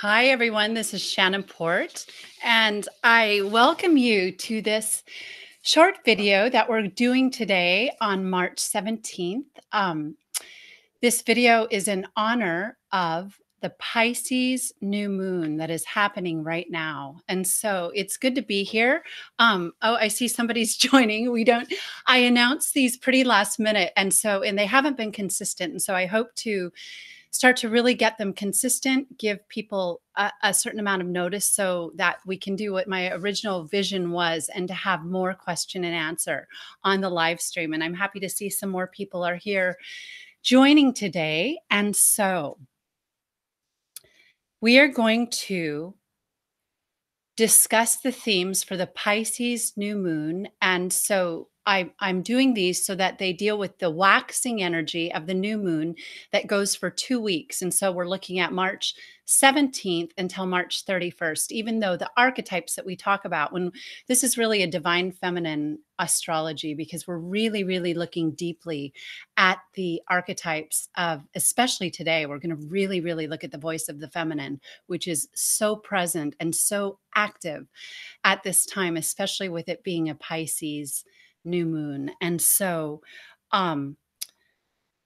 Hi, everyone. This is Shannon Port, and I welcome you to this short video that we're doing today on March 17th. This video is in honor of the Pisces new moon that is happening right now. And so it's good to be here. I see somebody's joining. I announced these pretty last minute. And they haven't been consistent. And so I hope to start to really get them consistent, give people a certain amount of notice so that we can do what my original vision was and to have more question and answer on the live stream. And I'm happy to see some more people are here joining today. And so we are going to discuss the themes for the Pisces new moon. And so I'm doing these so that they deal with the waxing energy of the new moon that goes for 2 weeks. And so we're looking at March 17th until March 31st, even though the archetypes that we talk about, when this is really a divine feminine astrology, because we're really, really looking deeply at the archetypes of, especially today, we're going to really, really look at the voice of the feminine, which is so present and so active at this time, especially with it being a Pisces new moon. And so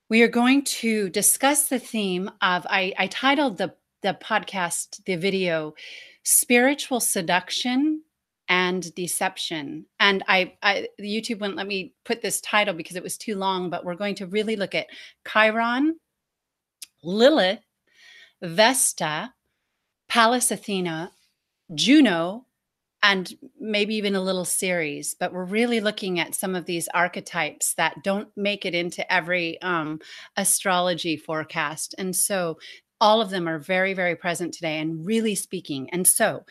we are going to discuss the theme of, I titled the podcast, the video, Spiritual Seduction and Deception. And YouTube wouldn't let me put this title because it was too long, but we're going to really look at Chiron, Lilith, Vesta, Pallas Athena, Juno, and maybe even a little series, but we're really looking at some of these archetypes that don't make it into every astrology forecast. And so all of them are very, very present today and really speaking. And so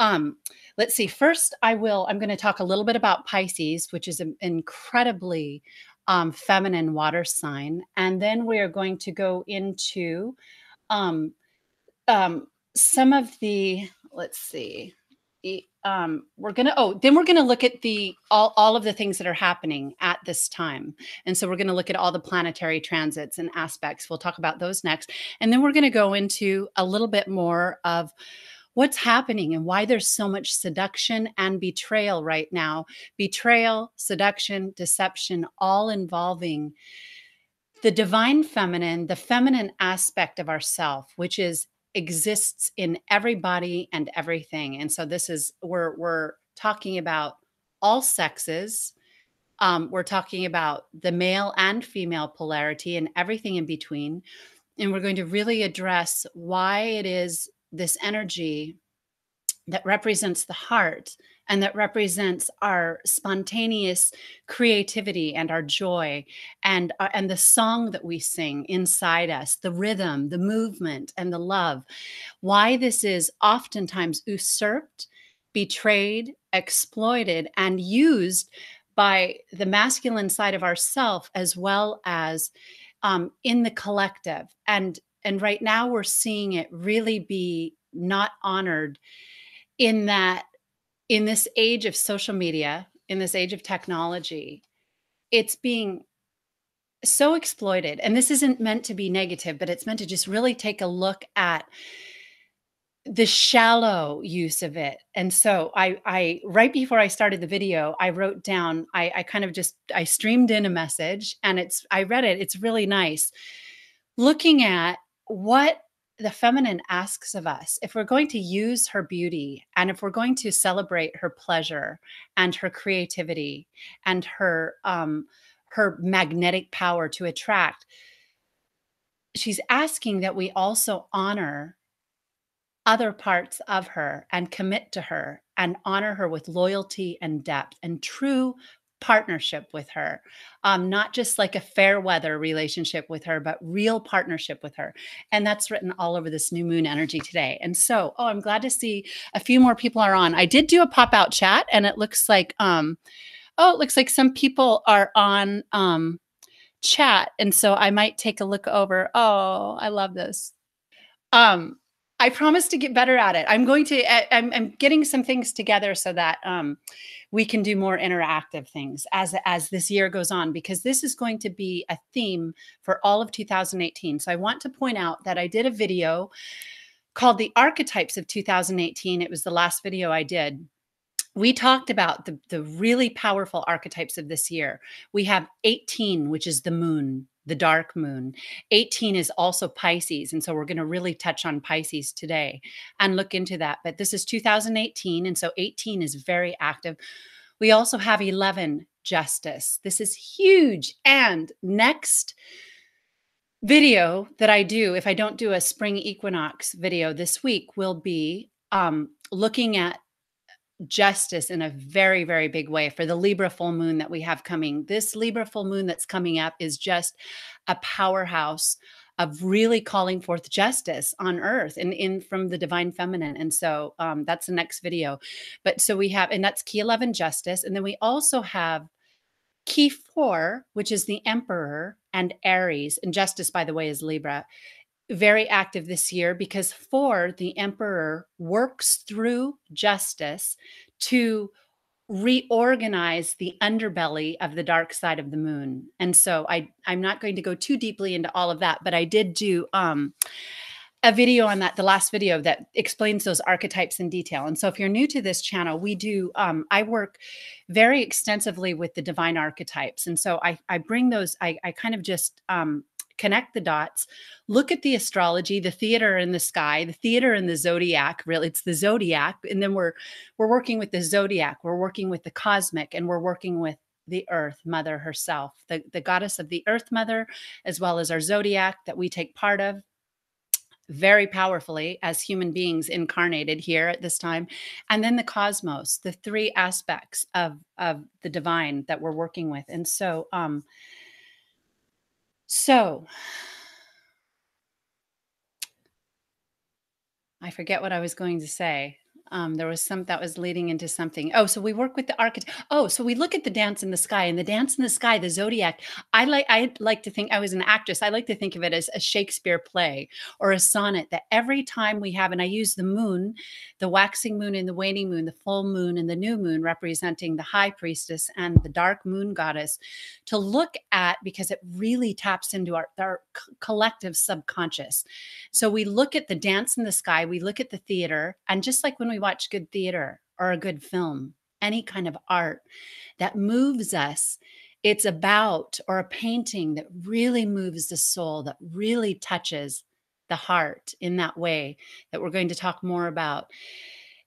let's see. First, I'm going to talk a little bit about Pisces, which is an incredibly feminine water sign. And then we are going to go into some of the, let's see. We're gonna look at all of the things that are happening at this time. And so we're going to look at all the planetary transits and aspects. We'll talk about those next. And then we're going to go into a little bit more of what's happening and why there's so much seduction and betrayal right now. Betrayal, seduction, deception, all involving the divine feminine, the feminine aspect of ourself, which exists in everybody and everything. And so this is, we're talking about all sexes. We're talking about the male and female polarity and everything in between. And we're going to really address why it is this energy that represents the heart and that represents our spontaneous creativity and our joy and the song that we sing inside us, the rhythm, the movement, and the love. Why this is oftentimes usurped, betrayed, exploited, and used by the masculine side of ourself as well as in the collective. And right now we're seeing it really be not honored in this age of social media, in this age of technology. It's being so exploited. And this isn't meant to be negative, but it's meant to just really take a look at the shallow use of it. And so I right before I started the video, I wrote down, I streamed in a message and I read it. It's really nice. Looking at what the feminine asks of us, if we're going to use her beauty and if we're going to celebrate her pleasure and her creativity and her magnetic power to attract, she's asking that we also honor other parts of her and commit to her and honor her with loyalty and depth and true partnership with her, not just like a fair weather relationship with her, but real partnership with her. And that's written all over this new moon energy today. And so, I'm glad to see a few more people are on. I did do a pop out chat and it looks like, it looks like some people are on chat. And so I might take a look over. Oh, I love this. I promise to get better at it. I'm getting some things together so that we can do more interactive things as this year goes on, because this is going to be a theme for all of 2018. So I want to point out that I did a video called The Archetypes of 2018. It was the last video I did. We talked about the really powerful archetypes of this year. We have 18, which is the moon, the dark moon. 18 is also Pisces. And so we're going to really touch on Pisces today and look into that. But this is 2018. And so 18 is very active. We also have 11, Justice. This is huge. And next video that I do, if I don't do a spring equinox video this week, will be looking at justice in a very, very big way for the Libra full moon that we have coming. This Libra full moon that's coming up is just a powerhouse of really calling forth justice on earth and in from the divine feminine. And so that's the next video. But so we have, and that's key 11, justice. And then we also have key 4, which is the Emperor and Aries. And justice, by the way, is Libra. Very active this year because 4, the Emperor works through justice to reorganize the underbelly of the dark side of the moon. And so I'm not going to go too deeply into all of that, but I did do a video on that, the last video that explains those archetypes in detail. And so if you're new to this channel, we do, I work very extensively with the divine archetypes. And so I bring those, I kind of just connect the dots, look at the astrology, the theater in the sky, the theater in the zodiac, really it's the zodiac. And then we're working with the zodiac, we're working with the cosmic, and we're working with the earth mother herself, the goddess of the earth mother, as well as our zodiac that we take part of very powerfully as human beings incarnated here at this time. And then the cosmos, the 3 aspects of the divine that we're working with. And so, I forget what I was going to say. There was some that was leading into something. Oh, so we work with the archetype. Oh, so we look at the dance in the sky, and the dance in the sky, the zodiac. I like to think, I was an actress. I like to think of it as a Shakespeare play or a sonnet that every time we have, and I use the moon, the waxing moon and the waning moon, the full moon and the new moon representing the high priestess and the dark moon goddess to look at, because it really taps into our collective subconscious. So we look at the dance in the sky, we look at the theater, and just like when we watch good theater or a good film, any kind of art that moves us, it's about, or a painting that really moves the soul, that really touches the heart in that way that we're going to talk more about.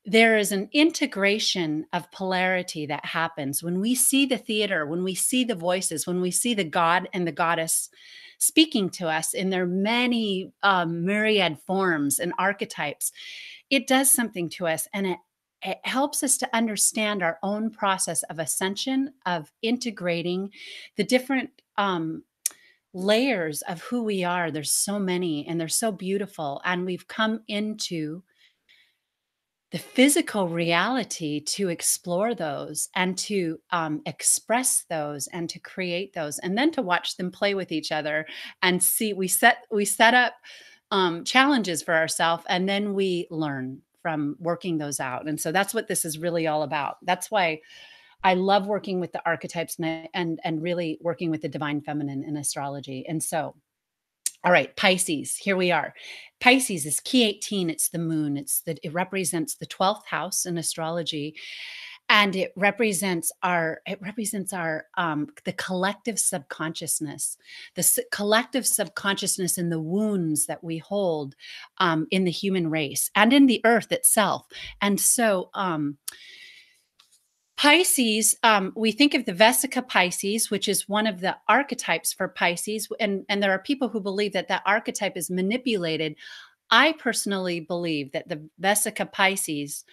There is an integration of polarity that happens when we see the theater, when we see the voices, when we see the god and the goddess speaking to us in their many myriad forms and archetypes. It does something to us, and it helps us to understand our own process of ascension, of integrating the different layers of who we are. There's so many, and they're so beautiful. And we've come into the physical reality to explore those and to express those and to create those, and then to watch them play with each other and see. We set up challenges for ourselves, and then we learn from working those out. And so that's what this is really all about. That's why I love working with the archetypes and really working with the divine feminine in astrology. And so, all right, Pisces, here we are. Pisces is key 18. It's the moon. It represents the 12th house in astrology. And it represents the collective subconsciousness, collective subconsciousness and the wounds that we hold in the human race and in the earth itself. And so Pisces, we think of the Vesica Pisces, which is one of the archetypes for Pisces. And there are people who believe that that archetype is manipulated. I personally believe that the Vesica Pisces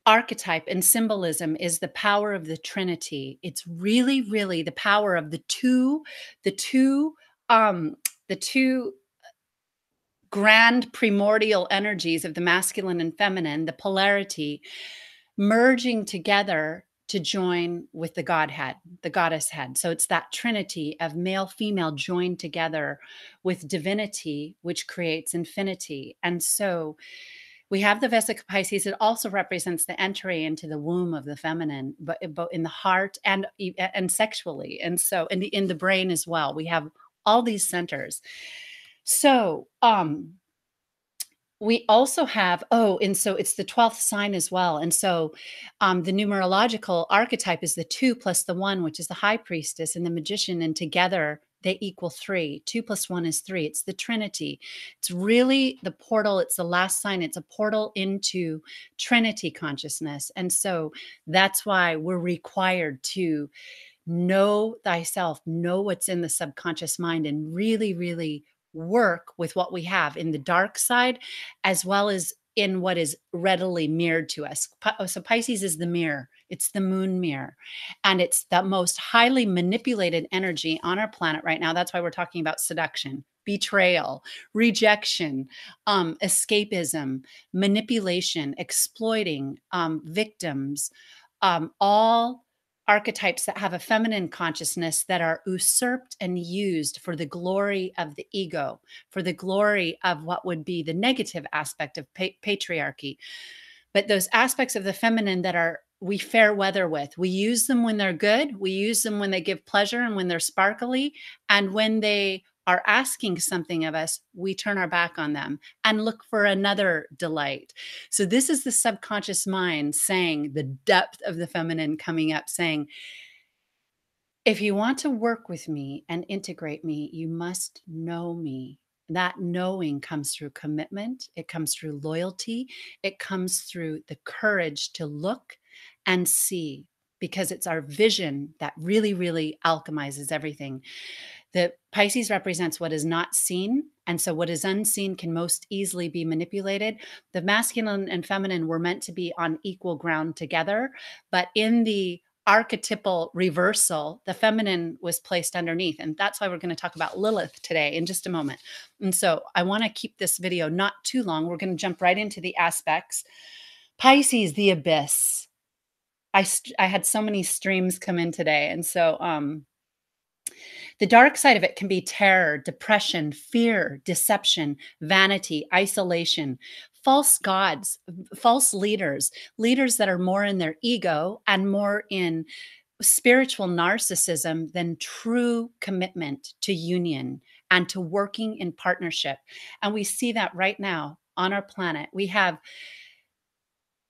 archetype and symbolism is the power of the Trinity. It's really, really the power of the two grand primordial energies of the masculine and feminine, the polarity, merging together to join with the Godhead, the goddess head. So it's that trinity of male, female joined together with divinity, which creates infinity. And so we have the Vesica Pisces. It also represents the entry into the womb of the feminine, but in the heart and sexually. And so in the brain as well, we have all these centers. So We also have, oh, and so it's the 12th sign as well. And so the numerological archetype is the 2 plus the 1, which is the high priestess and the magician. And together they equal 3. 2 plus 1 is 3. It's the Trinity. It's really the portal. It's the last sign. It's a portal into Trinity consciousness. And so that's why we're required to know thyself, know what's in the subconscious mind, and really, really work with what we have in the dark side as well as in what is readily mirrored to us. So Pisces is the mirror. It's the moon mirror. And it's the most highly manipulated energy on our planet right now. That's why we're talking about seduction, betrayal, rejection, escapism, manipulation, exploiting, victims, all archetypes that have a feminine consciousness that are usurped and used for the glory of the ego, for the glory of what would be the negative aspect of patriarchy. But those aspects of the feminine that are we fair weather with, we use them when they're good, we use them when they give pleasure and when they're sparkly, and when they are asking something of us, we turn our back on them and look for another delight. So this is the subconscious mind saying, the depth of the feminine coming up saying, if you want to work with me and integrate me, you must know me. That knowing comes through commitment. It comes through loyalty. It comes through the courage to look and see, because it's our vision that really, really alchemizes everything. The Pisces represents what is not seen. And so what is unseen can most easily be manipulated. The masculine and feminine were meant to be on equal ground together. But in the archetypal reversal, the feminine was placed underneath. And that's why we're going to talk about Lilith today in just a moment. And so I want to keep this video not too long. We're going to jump right into the aspects. Pisces, the abyss. I had so many streams come in today. And so, the dark side of it can be terror, depression, fear, deception, vanity, isolation, false gods, false leaders, leaders that are more in their ego and more in spiritual narcissism than true commitment to union and to working in partnership. And we see that right now on our planet. We have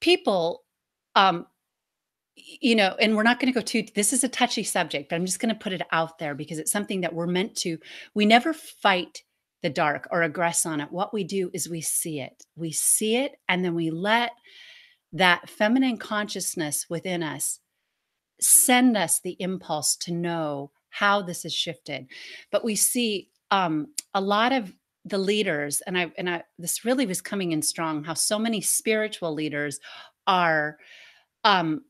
people, and we're not going to go too, this is a touchy subject, but I'm just going to put it out there because it's something that we're meant to, we never fight the dark or aggress on it. What we do is we see it. We see it, and then we let that feminine consciousness within us send us the impulse to know how this is shifted. But we see a lot of the leaders, and I this really was coming in strong, how so many spiritual leaders are um,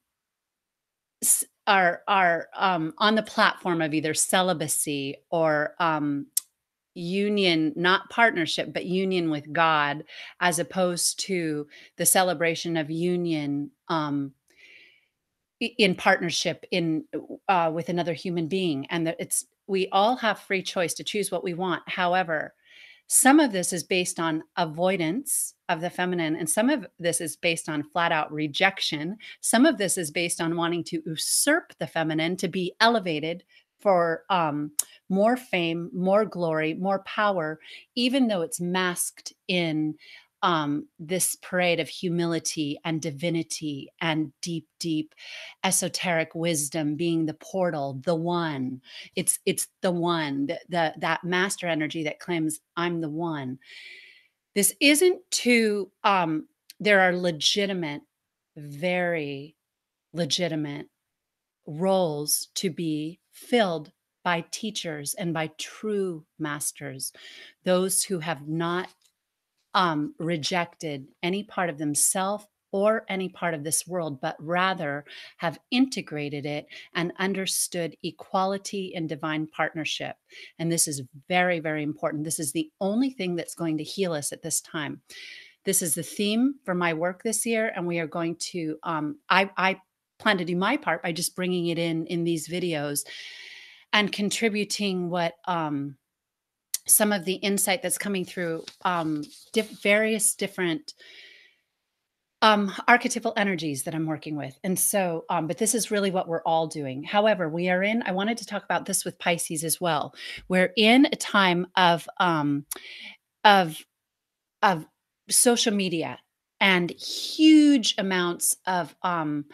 on the platform of either celibacy or union, not partnership, but union with God, as opposed to the celebration of union in partnership in with another human being. And that it's we all have free choice to choose what we want. However, some of this is based on avoidance of the feminine, and some of this is based on flat out rejection. Some of this is based on wanting to usurp the feminine to be elevated for more fame, more glory, more power, even though it's masked in this parade of humility and divinity and deep, deep esoteric wisdom being the portal, the one. It's the one, that master energy that claims I'm the one. This isn't to there are legitimate, very legitimate roles to be filled by teachers and by true masters, those who have not rejected any part of themselves or any part of this world, but rather have integrated it and understood equality and divine partnership. And this is very, very important. This is the only thing that's going to heal us at this time. This is the theme for my work this year, and we are going to, I plan to do my part by just bringing it in these videos and contributing what, some of the insight that's coming through various different archetypal energies that I'm working with. And so, but this is really what we're all doing. However, I wanted to talk about this with Pisces as well. We're in a time of social media and huge amounts of um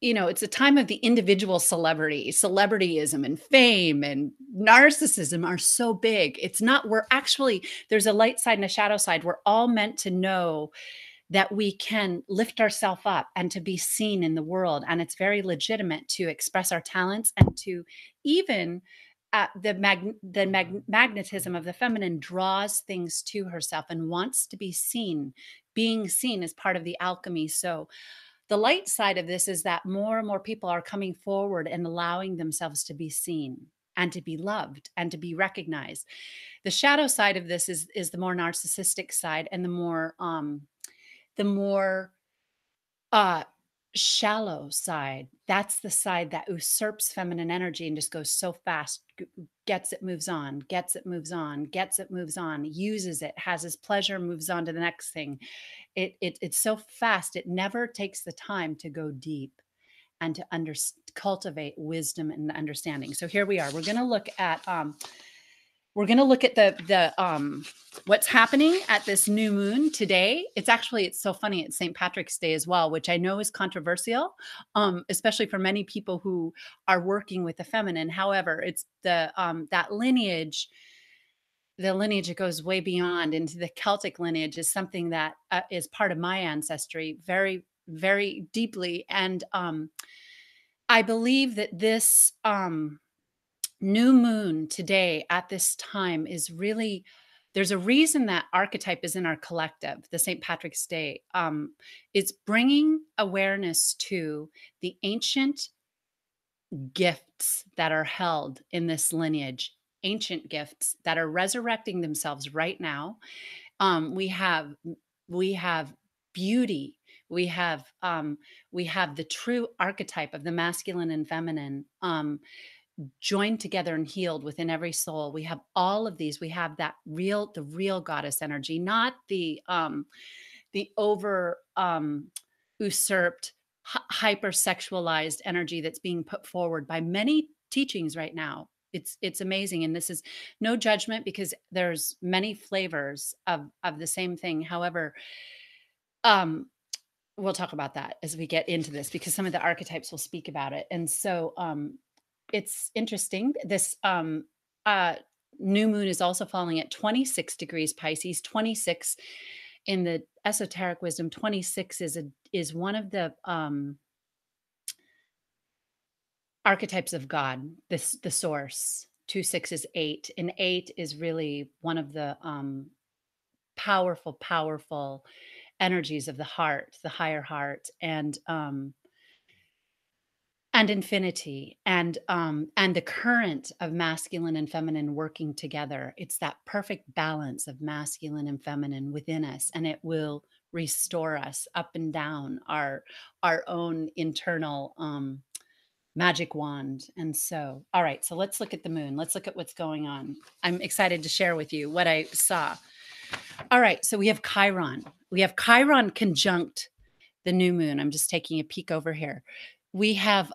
it's a time of the individual celebrityism and fame and narcissism are so big. It's not, we're actually, there's a light side and a shadow side. We're all meant to know that we can lift ourselves up and to be seen in the world. And it's very legitimate to express our talents and to even magnetism of the feminine draws things to herself and wants to be seen. Being seen is part of the alchemy. So the light side of this is that more and more people are coming forward and allowing themselves to be seen and to be loved and to be recognized. The shadow side of this is the more narcissistic side and the more uh shallow side. That's the side that usurps feminine energy and just goes so fast, gets it, moves on, gets it, moves on, gets it, moves on, uses it, has his pleasure, moves on to the next thing. It's so fast, it never takes the time to go deep and to cultivate wisdom and understanding. So here we are. We're going to look at the what's happening at this new moon today. It's so funny. It's St. Patrick's Day as well, which I know is controversial, especially for many people who are working with the feminine. However, it's that lineage. The lineage that goes way beyond into the Celtic lineage is something that is part of my ancestry very, very deeply. And I believe that this new moon today at this time is really, there's a reason that archetype is in our collective, the St. Patrick's Day. It's bringing awareness to the ancient gifts that are held in this lineage, ancient gifts that are resurrecting themselves right now. We have beauty. We have the true archetype of the masculine and feminine joined together and healed within every soul. We have all of these. We have the real goddess energy, not the over usurped, hypersexualized energy that's being put forward by many teachings right now. It's amazing, and this is no judgment because there's many flavors of the same thing. However, um, we'll talk about that as we get into this because some of the archetypes will speak about it. And so it's interesting. This uh, new moon is also falling at 26 degrees Pisces. 26 in the esoteric wisdom. 26 is one of the archetypes of God. The source. 2 6 is 8, and 8 is really one of the powerful energies of the heart, the higher heart, and infinity, and the current of masculine and feminine working together. It's that perfect balance of masculine and feminine within us, and it will restore us up and down our own internal magic wand. And so, all right, so let's look at the moon. Let's look at what's going on. I'm excited to share with you what I saw. All right, so we have Chiron. We have Chiron conjunct the new moon. I'm just taking a peek over here. We have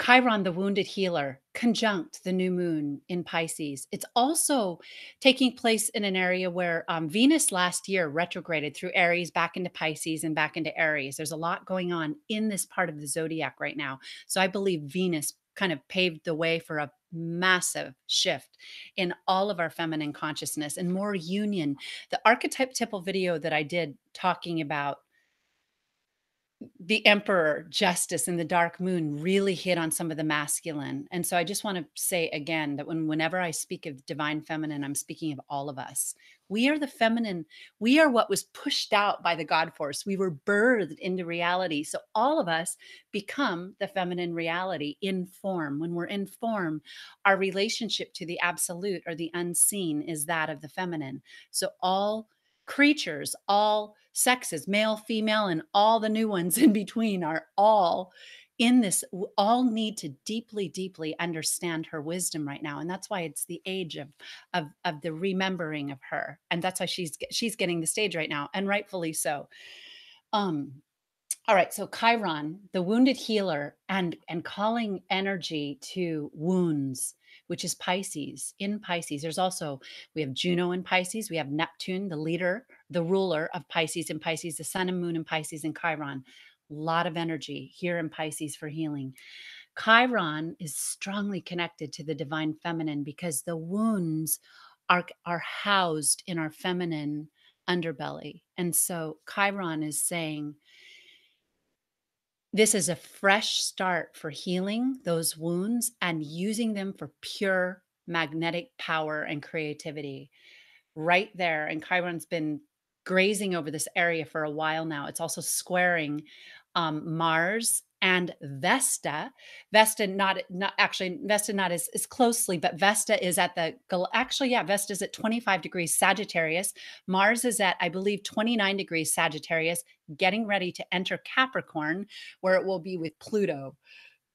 Chiron, the wounded healer, conjunct the new moon in Pisces. It's also taking place in an area where Venus last year retrograded through Aries back into Pisces and back into Aries. There's a lot going on in this part of the zodiac right now. So I believe Venus kind of paved the way for a massive shift in all of our feminine consciousness and more union. The archetype typical video that I did talking about the emperor, justice, and the dark moon really hit on some of the masculine. And so I just want to say again that whenever I speak of divine feminine, I'm speaking of all of us. We are the feminine. We are what was pushed out by the God force. We were birthed into reality. So all of us become the feminine reality in form. When we're in form, our relationship to the absolute or the unseen is that of the feminine. So all creatures, all sexes, male, female, and all the new ones in between are all in this, all need to deeply, deeply understand her wisdom right now. And that's why it's the age of the remembering of her. And that's why she's getting the stage right now, and rightfully so. Um, All right, so Chiron, the wounded healer, and calling energy to wounds, which is Pisces. In Pisces, there's also, we have Juno in Pisces, we have Neptune, the leader, the ruler of Pisces in Pisces, the sun and moon in Pisces and Chiron. A lot of energy here in Pisces for healing. Chiron is strongly connected to the divine feminine because the wounds are housed in our feminine underbelly. And so Chiron is saying, this is a fresh start for healing those wounds and using them for pure magnetic power and creativity right there. And Chiron's been grazing over this area for a while now. It's also squaring Mars and Vesta. Vesta not actually Vesta not as closely, but Vesta is at the actually, yeah, Vesta's at 25 degrees Sagittarius. Mars is at, I believe, 29 degrees Sagittarius, getting ready to enter Capricorn, where it will be with Pluto,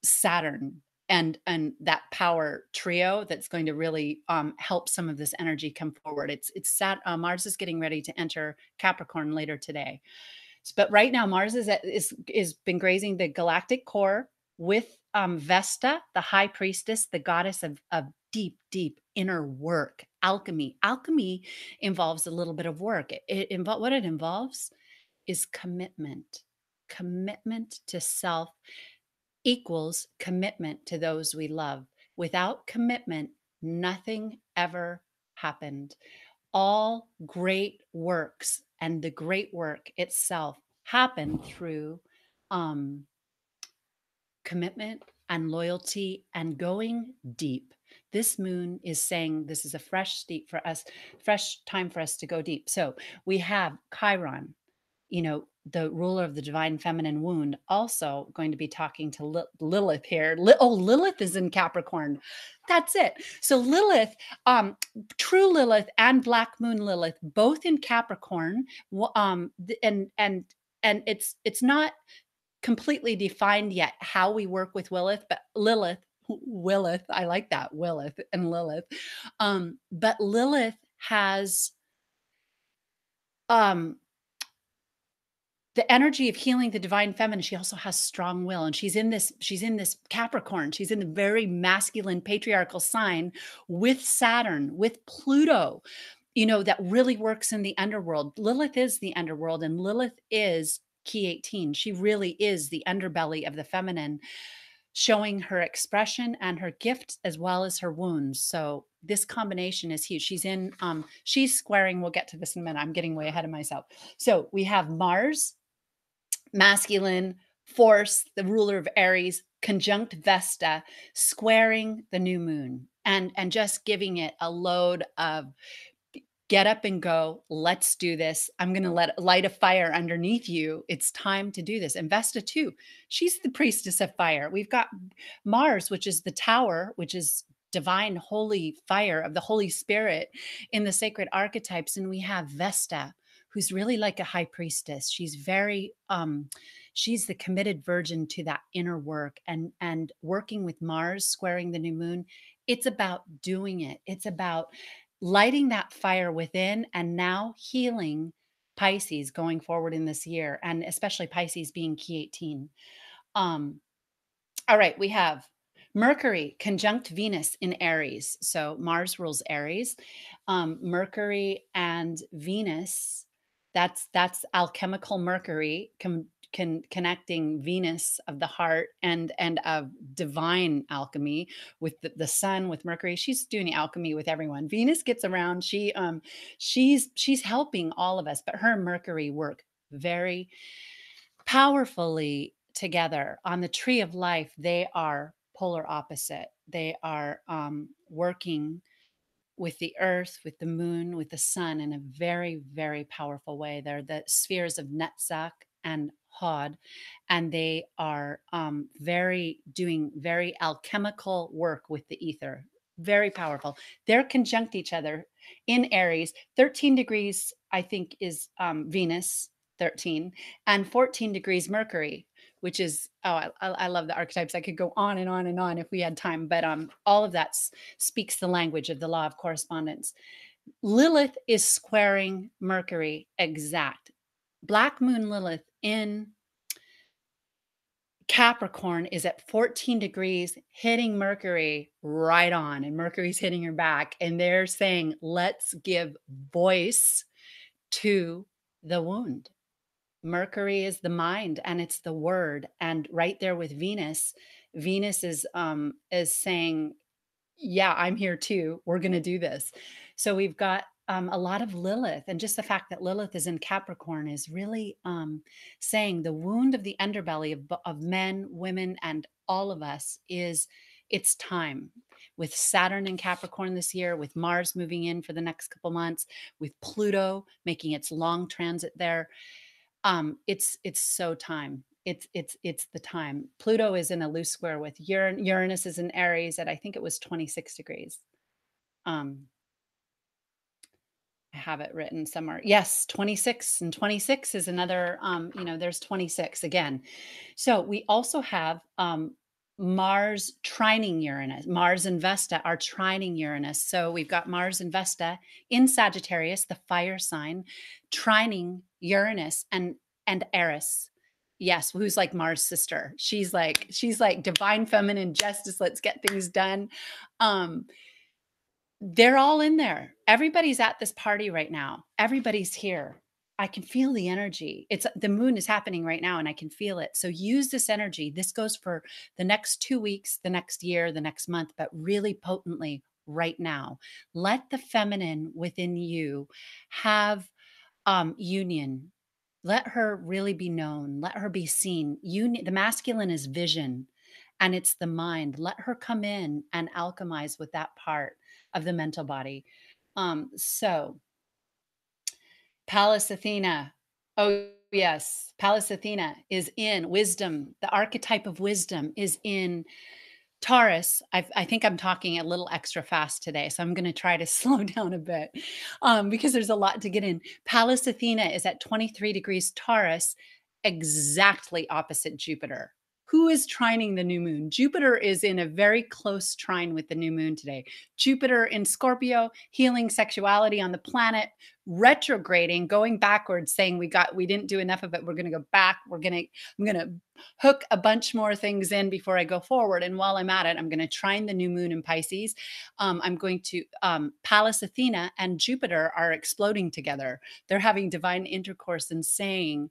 Saturn, and that power trio that's going to really help some of this energy come forward. Mars is getting ready to enter Capricorn later today, but right now Mars is been grazing the galactic core with Vesta, the high priestess, the goddess of deep inner work, alchemy. Alchemy involves a little bit of work. What it involves is commitment. Commitment to self equals commitment to those we love. Without commitment, nothing ever happened. All great works and the great work itself happen through um, commitment and loyalty and going deep. This moon is saying this is a fresh deep for us, fresh time for us to go deep. So we have Chiron, the ruler of the divine feminine wound, also going to be talking to Lilith here. Lilith is in Capricorn. That's it. So Lilith, true Lilith and Black Moon Lilith, both in Capricorn. And it's not completely defined yet how we work with Lilith, but Lilith, I like that, Lilith and Lilith. But Lilith has the energy of healing the divine feminine. She also has strong will, and she's in this Capricorn. She's in the very masculine patriarchal sign with Saturn, with Pluto, that really works in the underworld. Lilith is the underworld, and Lilith is key 18. She really is the underbelly of the feminine, showing her expression and her gift as well as her wounds. So this combination is huge. She's squaring, we'll get to this in a minute. I'm getting way ahead of myself. So we have Mars, masculine force, the ruler of Aries, conjunct Vesta, squaring the new moon, and just giving it a load of get up and go. Let's do this. I'm going to light a fire underneath you. It's time to do this. And Vesta too, she's the priestess of fire. We've got Mars, which is the tower, which is divine holy fire of the Holy Spirit in the sacred archetypes. And we have Vesta, who's really like a high priestess. She's very she's the committed virgin to that inner work, and working with Mars squaring the new moon. It's about doing it. It's about lighting that fire within and now healing Pisces going forward in this year, and especially Pisces being key 18. All right, we have Mercury conjunct Venus in Aries. So Mars rules Aries. Mercury and Venus, that's alchemical Mercury connecting Venus of the heart and of divine alchemy with the sun, with Mercury. She's doing alchemy with everyone. Venus gets around. She's helping all of us, but her and Mercury work very powerfully together. On the tree of life, they are polar opposite. They are working with the earth, with the moon, with the sun in a very, very powerful way. They're the spheres of Netzach and Hod, and they are doing very alchemical work with the ether. Very powerful. They're conjunct each other in Aries. 13 degrees, I think, is Venus, 13, and 14 degrees Mercury, which is, I love the archetypes. I could go on and on and on if we had time, but all of that speaks the language of the law of correspondence. Lilith is squaring Mercury exact. Black Moon Lilith in Capricorn is at 14 degrees, hitting Mercury right on, and Mercury's hitting her back. And they're saying, let's give voice to the wound. Mercury is the mind and it's the word. And right there with Venus, Venus is saying, yeah, I'm here too. We're going to do this. So we've got a lot of Lilith, and just the fact that Lilith is in Capricorn is really saying the wound of the underbelly of men, women, and all of us is it's time. With Saturn in Capricorn this year, with Mars moving in for the next couple months, with Pluto making its long transit there, it's so time. It's the time. Pluto is in a loose square with Uranus is in Aries at I think it was 26 degrees. Um, I have it written somewhere. Yes, 26 and 26 is another there's 26 again. So we also have Mars trining Uranus. Mars and Vesta are trining Uranus. So we've got Mars and Vesta in Sagittarius, the fire sign, trining Uranus and Eris. Yes, who's like Mars' sister. She's like divine feminine justice. Let's get things done. Um, they're all in there. Everybody's at this party right now. Everybody's here. I can feel the energy. It's the moon is happening right now and I can feel it. So use this energy. This goes for the next 2 weeks, the next year, the next month, but really potently right now. Let the feminine within you have union. Let her really be known. Let her be seen. The masculine is vision and it's the mind. Let her come in and alchemize with that part of the mental body. So Pallas Athena. Oh, yes. Pallas Athena is in wisdom. The archetype of wisdom is in Taurus. I think I'm talking a little extra fast today, so I'm going to try to slow down a bit because there's a lot to get in. Pallas Athena is at 23 degrees Taurus, exactly opposite Jupiter. Who is trining the new moon? Jupiter is in a very close trine with the new moon today. Jupiter in Scorpio, healing sexuality on the planet, retrograding, going backwards, saying we didn't do enough of it. We're going to go back. I'm going to hook a bunch more things in before I go forward. And while I'm at it, I'm going to trine the new moon in Pisces. I'm going to Pallas Athena and Jupiter are exploding together. They're having divine intercourse and saying,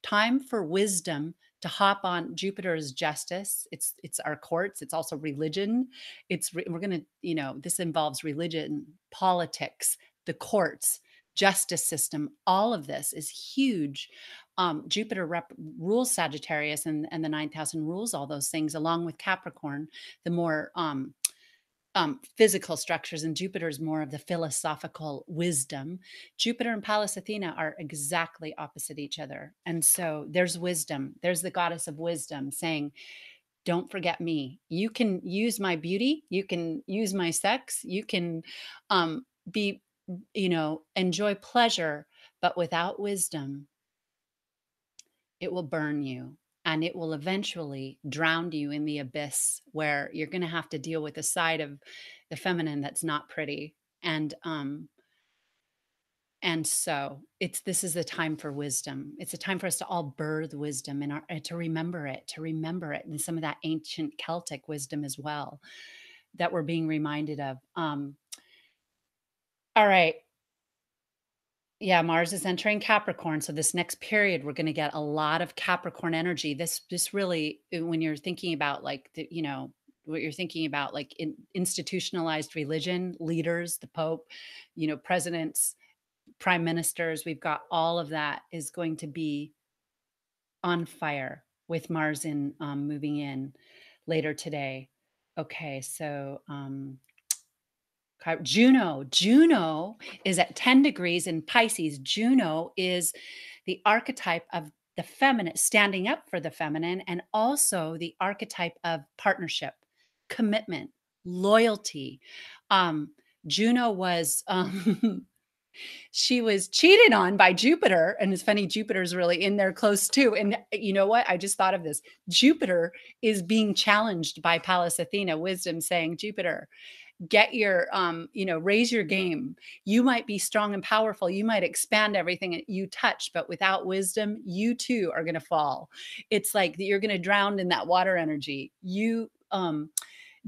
time for wisdom to hop on. Jupiter's justice. It's our courts. It's also religion. We're going to, this involves religion, politics, the courts, justice system. All of this is huge. Jupiter rules Sagittarius and the ninth house and rules all those things along with Capricorn, the more physical structures, and Jupiter is more of the philosophical wisdom. Jupiter and Pallas Athena are exactly opposite each other. And so there's wisdom. There's the goddess of wisdom saying, don't forget me. You can use my beauty. You can use my sex. You can be, enjoy pleasure, but without wisdom, it will burn you and it will eventually drown you in the abyss where you're going to have to deal with a side of the feminine that's not pretty. And so this is a time for wisdom. It's a time for us to all birth wisdom and to remember it, and some of that ancient Celtic wisdom as well that we're being reminded of. All right. Yeah, Mars is entering Capricorn. So this next period, we're going to get a lot of Capricorn energy. This really, when you're thinking about like what you're thinking about, like institutionalized religion, leaders, the Pope, presidents, prime ministers, we've got all of that is going to be on fire with Mars in moving in later today. Okay, so Juno is at 10 degrees in Pisces. Juno is the archetype of the feminine, standing up for the feminine, and also the archetype of partnership, commitment, loyalty. Juno was She was cheated on by Jupiter, and it's funny, Jupiter's really in there close too, and you know what? I just thought of this. Jupiter is being challenged by Pallas Athena, wisdom, saying, "Jupiter, get your, raise your game. You might be strong and powerful. You might expand everything that you touch, but without wisdom, you too are gonna fall. It's like you're gonna drown in that water energy."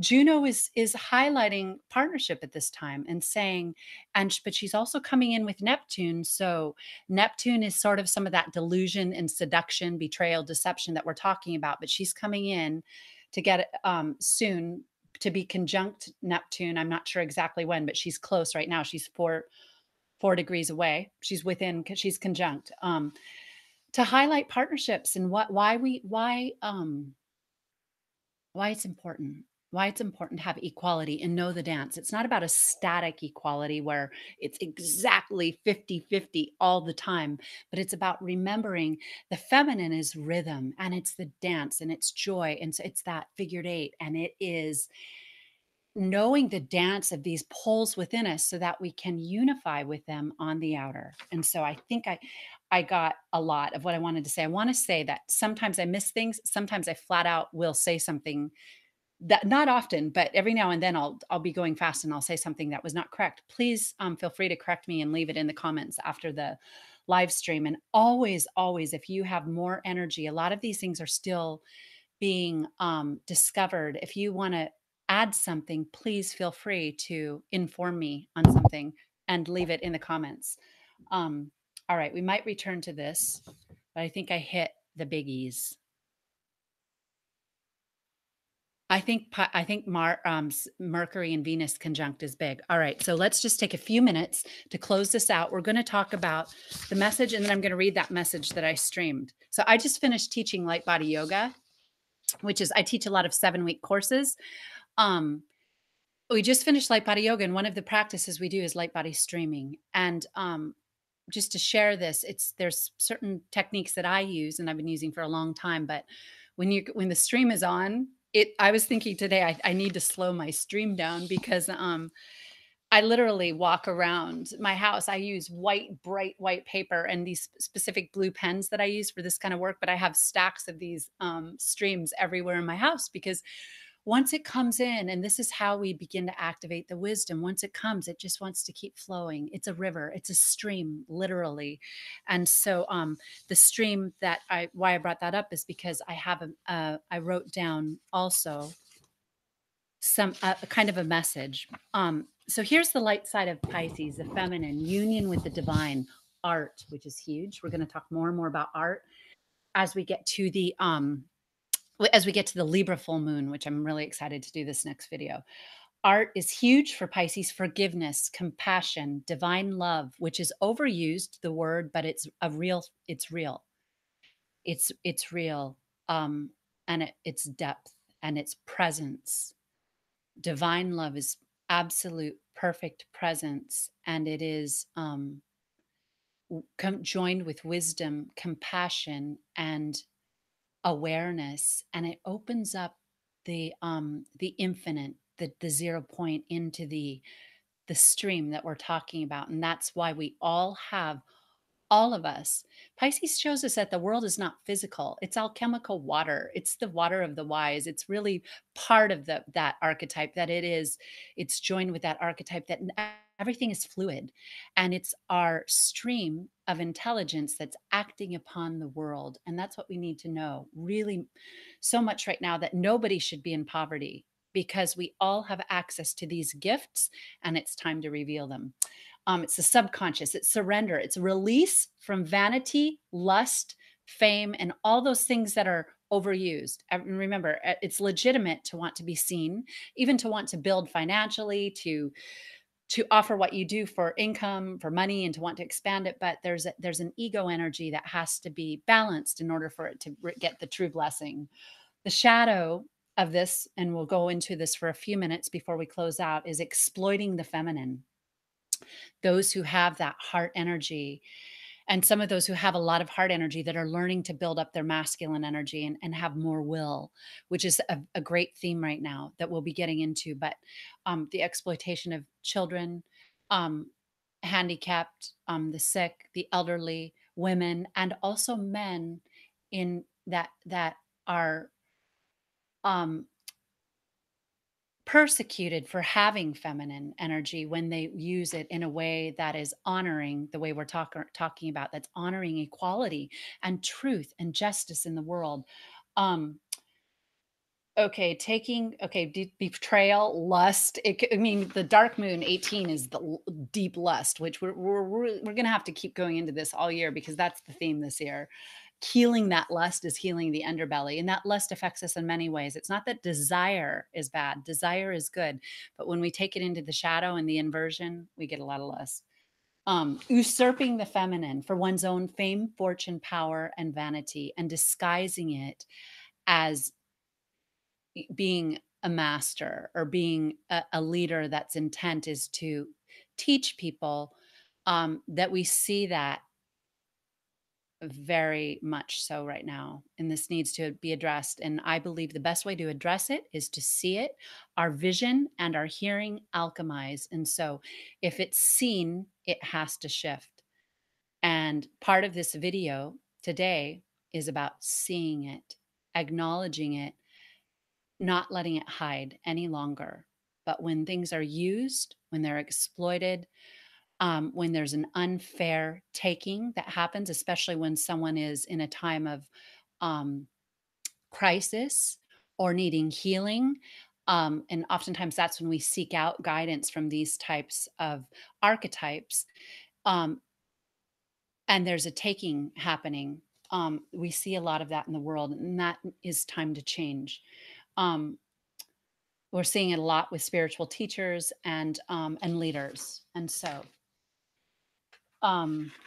Juno is highlighting partnership at this time and saying, but she's also coming in with Neptune. So Neptune is sort of some of that delusion and seduction, betrayal, deception that we're talking about. But she's coming in to get soon to be conjunct Neptune. I'm not sure exactly when, but she's close right now. She's four degrees away. She's within. She's conjunct. To highlight partnerships and why it's important, why it's important to have equality and know the dance. It's not about a static equality where it's exactly 50-50 all the time, but it's about remembering the feminine is rhythm, and it's the dance, and it's joy, and so it's that figured eight, and it is knowing the dance of these poles within us so that we can unify with them on the outer. And so I think I got a lot of what I wanted to say. I want to say that sometimes I miss things, sometimes I flat out will say something that, not often, but every now and then I'll be going fast and I'll say something that was not correct. Please feel free to correct me and leave it in the comments after the live stream. And always, if you have more energy, a lot of these things are still being discovered. If you want to add something, please feel free to inform me on something and leave it in the comments. All right, we might return to this, but I think I hit the biggies. I think Mercury and Venus conjunct is big. All right, so let's just take a few minutes to close this out. We're going to talk about the message, and then I'm going to read that message that I streamed. So I just finished teaching light body yoga, which is, I teach a lot of 7-week courses. Um, we just finished light body yoga, and one of the practices we do is light body streaming. And just to share this, there's certain techniques that I use and I've been using for a long time, but when the stream is on, I was thinking today I need to slow my stream down because I literally walk around my house. I use bright white paper and these specific blue pens that I use for this kind of work, but I have stacks of these streams everywhere in my house because once it comes in, and this is how we begin to activate the wisdom, once it comes, it just wants to keep flowing. It's a river, it's a stream, literally. And so the stream why I brought that up is because I wrote down also some kind of a message. So here's the light side of Pisces, the feminine, union with the divine, art, which is huge. We're going to talk more and more about art as we get to the Libra full moon, which I'm really excited to do this next video. Art is huge for Pisces: forgiveness, compassion, divine love, which is overused, the word, but it's real. It's real. And it's depth and its presence. Divine love is absolute perfect presence, and it is joined with wisdom, compassion, and awareness, and it opens up the infinite, the 0 point into the stream that we're talking about. And that's why we all of us, Pisces shows us that the world is not physical, it's alchemical water, it's the water of the wise. It's really part of that archetype, that it's joined with that archetype, that everything is fluid, and it's our stream of intelligence that's acting upon the world. And that's what we need to know really so much right now, that nobody should be in poverty because we all have access to these gifts, and it's time to reveal them. It's the subconscious, it's surrender, it's release from vanity, lust, fame, and all those things that are overused. And remember, it's legitimate to want to be seen, even to want to build financially, to offer what you do for income, for money, and to want to expand it. But there's an ego energy that has to be balanced in order for it to get the true blessing. The shadow of this, and we'll go into this for a few minutes before we close out, is exploiting the feminine. Those who have that heart energy, and some of those who have a lot of heart energy, that are learning to build up their masculine energy and have more will, which is a great theme right now that we'll be getting into. But the exploitation of children, um, handicapped, the sick, the elderly, women, and also men in that are um, persecuted for having feminine energy when they use it in a way that is honoring the way we're talking about, that's honoring equality and truth and justice in the world. Um, Okay, betrayal, lust. I mean, the dark moon 18 is the deep lust, which we're going to have to keep going into this all year because that's the theme this year. Healing that lust is healing the underbelly, and that lust affects us in many ways. It's not that desire is bad, desire is good, but when we take it into the shadow and the inversion, we get a lot of lust. Usurping the feminine for one's own fame, fortune, power, and vanity, and disguising it as being a master or being a leader that's intent is to teach people, that we see that very much so right now, and this needs to be addressed. And I believe the best way to address it is to see it, our vision and our hearing alchemize. And so if it's seen, it has to shift. And part of this video today is about seeing it, acknowledging it, not letting it hide any longer. But when things are used, when they're exploited, when there's an unfair taking that happens, especially when someone is in a time of um, crisis or needing healing. And oftentimes that's when we seek out guidance from these types of archetypes. Um, and there's a taking happening. We see a lot of that in the world, and that is time to change. Um, we're seeing it a lot with spiritual teachers and leaders. And so,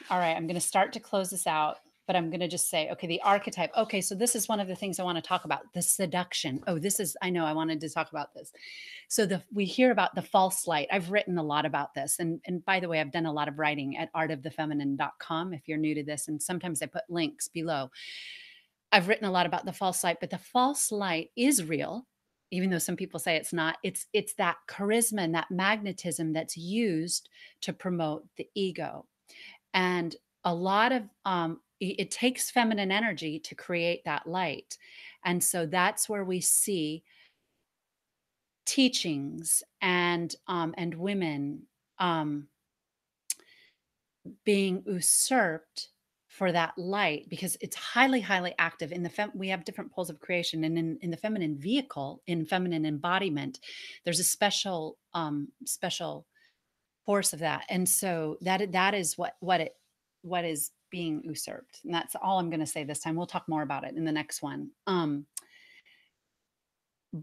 all right, I'm going to start to close this out, but I'm going to just say, okay, the archetype. Okay, so this is one of the things I want to talk about, the seduction. Oh, this is, I know I wanted to talk about this. So we hear about the false light. I've written a lot about this. And by the way, I've done a lot of writing at artofthefeminine.com if you're new to this. And sometimes I put links below. I've written a lot about the false light, but the false light is real, even though some people say it's not. It's that charisma and that magnetism that's used to promote the ego. And a lot of it takes feminine energy to create that light. And so that's where we see teachings and women um, being usurped for that light because it's highly highly active in we have different poles of creation, and in the feminine vehicle, in feminine embodiment, there's a special force of that. And so that is what is being usurped. And that's all I'm going to say this time. We'll talk more about it in the next one.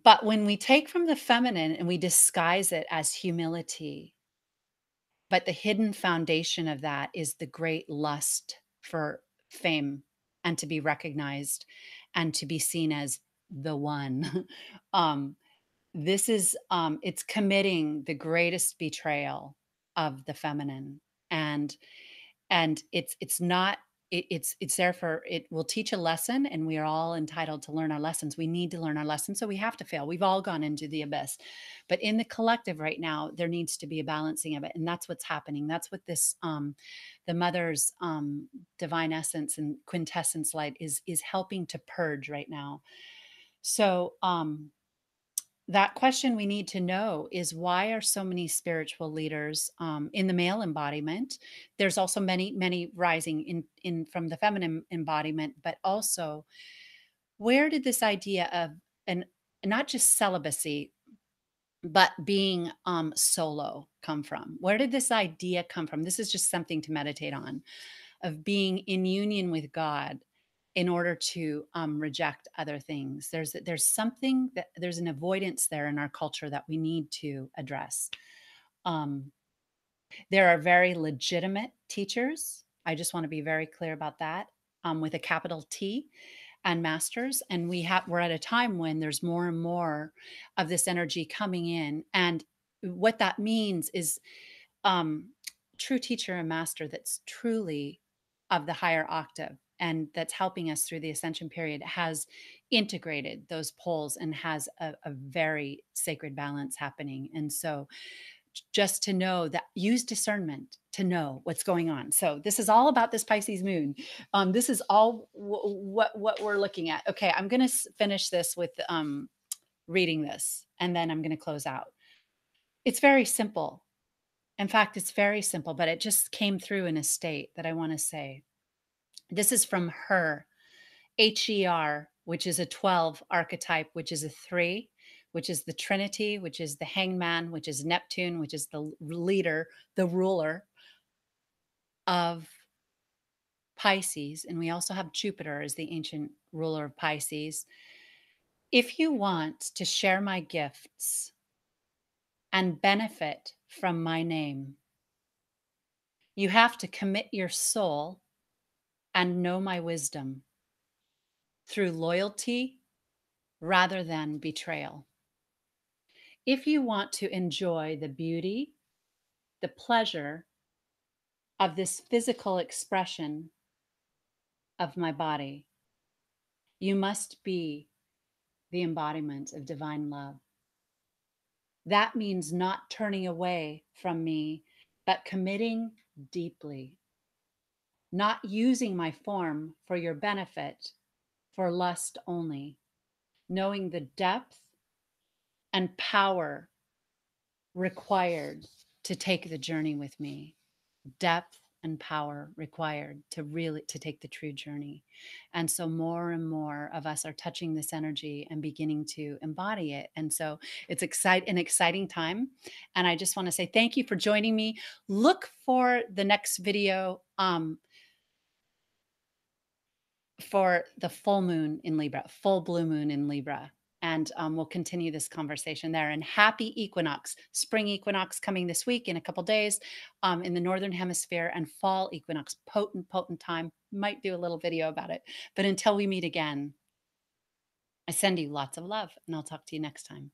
But when we take from the feminine and we disguise it as humility, but the hidden foundation of that is the great lust for fame and to be recognized and to be seen as the one. um, this is it's committing the greatest betrayal of the feminine. And it's not it's there for it will teach a lesson, and we are all entitled to learn our lessons. We need to learn our lessons, so we have to fail. We've all gone into the abyss, but in the collective right now there needs to be a balancing of it, and that's what's happening. That's what this the mother's divine essence and quintessence light is helping to purge right now. So that question we need to know is, why are so many spiritual leaders in the male embodiment? There's also many rising in from the feminine embodiment, but also, where did this idea of and not just celibacy but being solo come from? Where did this idea come from? This is just something to meditate on, of being in union with God in order to reject other things. There's something that there's an avoidance there in our culture that we need to address. Um, there are very legitimate teachers. I just want to be very clear about that, with a capital T, and masters. And we're at a time when there's more and more of this energy coming in. And what that means is um, true teacher and master that's truly of the higher octave and that's helping us through the ascension period has integrated those poles and has a very sacred balance happening. And so just to know that, use discernment to know what's going on. So this is all about this Pisces moon. This is all what we're looking at. Okay, I'm going to finish this with reading this, and then I'm going to close out. It's very simple. In fact, it's very simple, but it just came through in a state that I want to say. This is from her, HER, which is a 12 archetype, which is a 3, which is the Trinity, which is the hangman, which is Neptune, which is the leader, the ruler of Pisces. And we also have Jupiter as the ancient ruler of Pisces. If you want to share my gifts and benefit from my name, you have to commit your soul and know my wisdom through loyalty rather than betrayal. If you want to enjoy the beauty, the pleasure of this physical expression of my body, you must be the embodiment of divine love. That means not turning away from me, but committing deeply, not using my form for your benefit, for lust only, knowing the depth and power required to take the journey with me. Depth and power required to take the true journey. And so more and more of us are touching this energy and beginning to embody it. And so it's an exciting time. And I just want to say thank you for joining me. Look for the next video for the full moon in Libra, full blue moon in Libra. And we'll continue this conversation there. And happy equinox, spring equinox coming this week in a couple days in the Northern Hemisphere, and fall equinox, potent, potent time. Might do a little video about it. But until we meet again, I send you lots of love, and I'll talk to you next time.